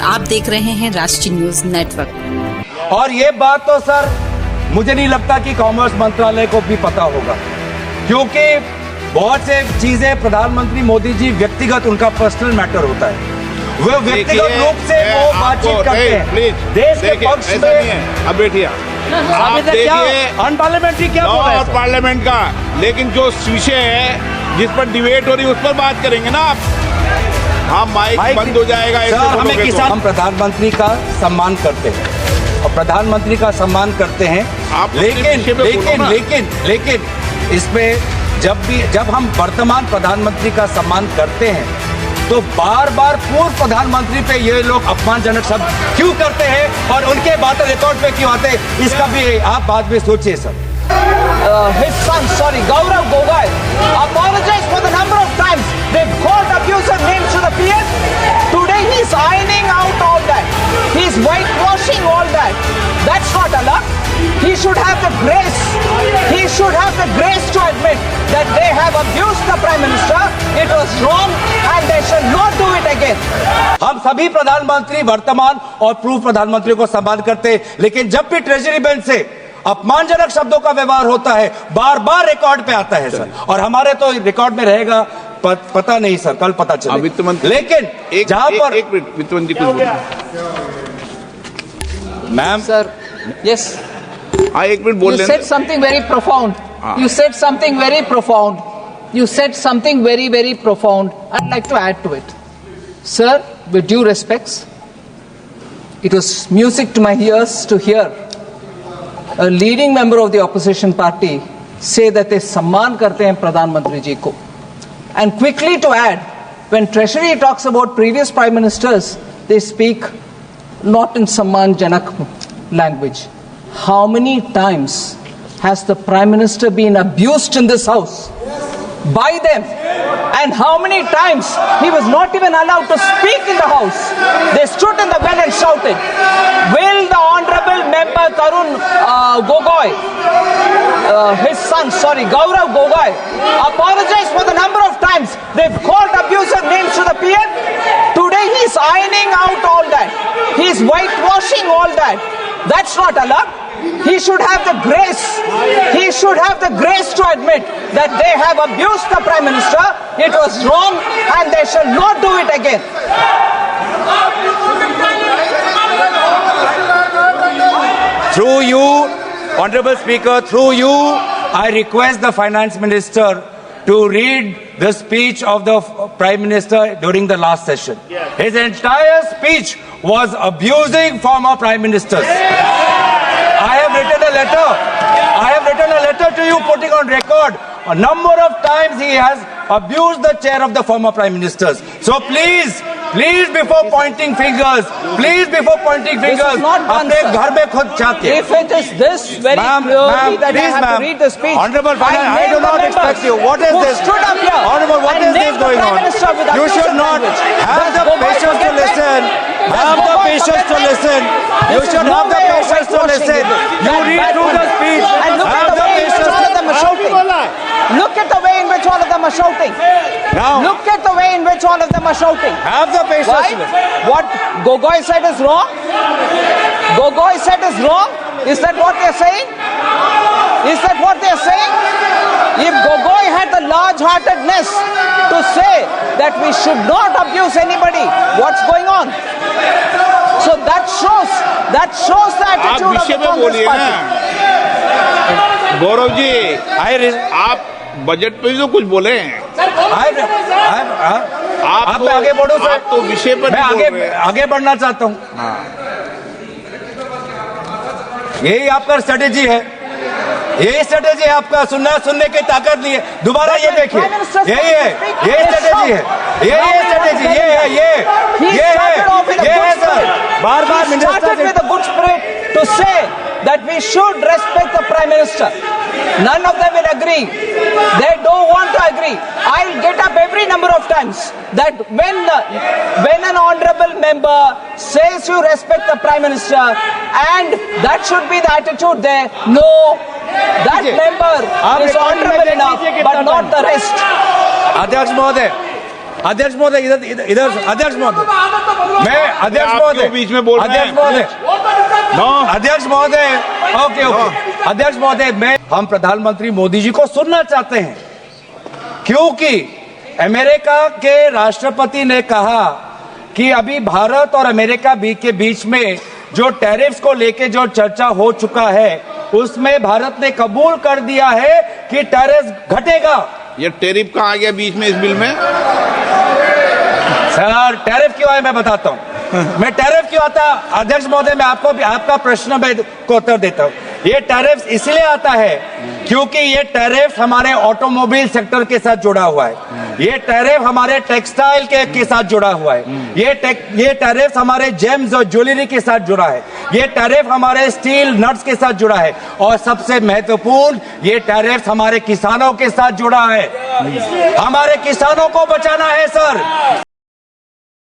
आप देख रहे हैं राष्ट्रीय न्यूज नेटवर्क। और ये बात तो सर मुझे नहीं लगता कि कॉमर्स मंत्रालय को भी पता होगा, क्योंकि बहुत से चीजें प्रधानमंत्री मोदी जी व्यक्तिगत उनका पर्सनल मैटर होता है, वो व्यक्तिगत रूप से वो बातचीत करते हैं देश के पक्ष में। अब बैठिए, आप देखिए अनपार्लियामेंट्री क्या बोल रहे और हैं पार्लियामेंट का, लेकिन जो विषय है जिस पर डिबेट हो रही है उस पर बात करेंगे ना आप। हाँ, माइक बंद हो जाएगा ऐसे हमें बोलोगे तो। हम प्रधानमंत्री का सम्मान करते हैं और प्रधानमंत्री का सम्मान करते हैं, लेकिन इसमें जब हम वर्तमान प्रधानमंत्री का सम्मान करते हैं तो बार बार पूर्व प्रधानमंत्री पे ये लोग अपमानजनक शब्द क्यों करते हैं और उनके बातें रिकॉर्ड पे क्यों आते हैं, इसका भी आप बाद में सोचिए sir. His son, Gaurav Gogoi, apologized for the number of times they've called abusive names to the PM. Today he's ironing out all that. He's whitewashing all that. That's not allowed. He should have the grace. He should have the grace to admit that they have abused the Prime Minister. It was wrong and they should not do it again. हम सभी प्रधानमंत्री वर्तमान और पूर्व प्रधानमंत्री को सम्मान करते हैं, लेकिन जब भी ट्रेजरी बेंच से अपमानजनक शब्दों का व्यवहार होता है बार बार रिकॉर्ड पे आता है सर, और हमारे तो रिकॉर्ड में रहेगा पता नहीं सर, कल पता चले। वित्त मंत्री, लेकिन जहां पर एक मिनट वित्त मंत्री कुछ बोलिए। Ma'am Sir, yes. हाँ, एक मिनट बोल You said something very profound. You said something very profound. You said something very, very profound. I'd like to add to it. Sir, with due respects, it was music to my ears to hear a leading member of the opposition party say that they सम्मान करते हैं प्रधानमंत्री जी को. And quickly to add, when Treasury talks about previous prime ministers, they speak not in सम्मान जनक language. How many times has the Prime Minister been abused in this house by them? And how many times he was not even allowed to speak in the house? They stood in the well and shouted. Will the Honorable Member Tarun Gogoi, his son, Gaurav Gogoi, apologize for the number of times they've called abusive names to the PM? Today he's ironing out all that. He's whitewashing all that. That's not allowed. He should have the grace. He should have the grace to admit that they have abused the Prime Minister. It was wrong and they shall not do it again. Through you, Honorable Speaker, through you, I request the Finance Minister to read the speech of the Prime Minister during the last session. His entire speech was abusing former Prime Ministers. I have written a letter to you putting on record a number of times he has abused the chair of the former Prime Ministers. So please before pointing fingers, अपने घर में खुद जाके. If it is this very clearly that I have to read the speech, Honorable Finance, I do not expect you. What is this? Honorable, what is this going on? You should not have the patience to listen. Have the patience to listen. You should have the patience to listen. You read through the speech. Have the patience. Look at the way in which all of them are shouting. Now, Look at the way in which all of them are shouting. have the patience. Right? What Gogoi said is wrong? Gogoi said is wrong? Is that what they're saying? Is that what they're saying? If Gogoi had the large-heartedness to say that we should not abuse anybody, what's going on? So that shows the आप attitude of विषय the में Congress बोलिए party. ना। गौरव जी, आप budget पे भी तो कुछ बोले हैं। आप मैं आगे बढ़ूं सर, आप तो विषय पर मैं नहीं बोल रहे हैं। आगे बढ़ना चाहता हूं। यही आपका स्ट्रेटेजी है, यही स्ट्रेटेजी है आपका, सुनने की ताकत नहीं है। दोबारा ये देखिए, यही स्ट्रेटेजी है, ये है sir. Bar He started with a good spirit to say that we should respect the Prime Minister. None of them will agree. They don't want to agree. I'll get up every number of times that when an honorable member says you respect the Prime Minister, and that should be the attitude there. No, that member is honorable enough, but not the rest. अध्यक्ष महोदय, अध्यक्ष महोदय इधर अध्यक्ष महोदय मैं अध्यक्ष आप महोदय क्यों बीच में बोल रहे हैं? अध्यक्ष महोदय नो अध्यक्ष महोदय ओके ओके अध्यक्ष महोदय मैं हम प्रधानमंत्री मोदी जी को सुनना चाहते हैं क्योंकि अमेरिका के राष्ट्रपति ने कहा कि अभी भारत और अमेरिका के बीच में जो टैरिफ्स को लेके जो चर्चा हो चुका है उसमें भारत ने कबूल कर दिया है कि टैरिफ घटेगा। ये टैरिफ कहाँ आ गया बीच में इस बिल में? सर टैरिफ क्यों आया मैं बताता हूं मैं टैरिफ क्यों आता अध्यक्ष महोदय मैं आपको आपका प्रश्न में को उत्तर देता हूं। ये टैरिफ इसलिए आता है क्योंकि ये टैरिफ हमारे ऑटोमोबाइल सेक्टर के साथ जुड़ा हुआ है, ये टैरिफ हमारे टेक्सटाइल के साथ जुड़ा हुआ है, ये टैरिफ हमारे जेम्स और ज्वेलरी के साथ जुड़ा है, ये टैरिफ हमारे स्टील नट्स के साथ जुड़ा है और सबसे महत्वपूर्ण ये टैरिफ हमारे किसानों के साथ जुड़ा है। हमारे किसानों को बचाना है सर।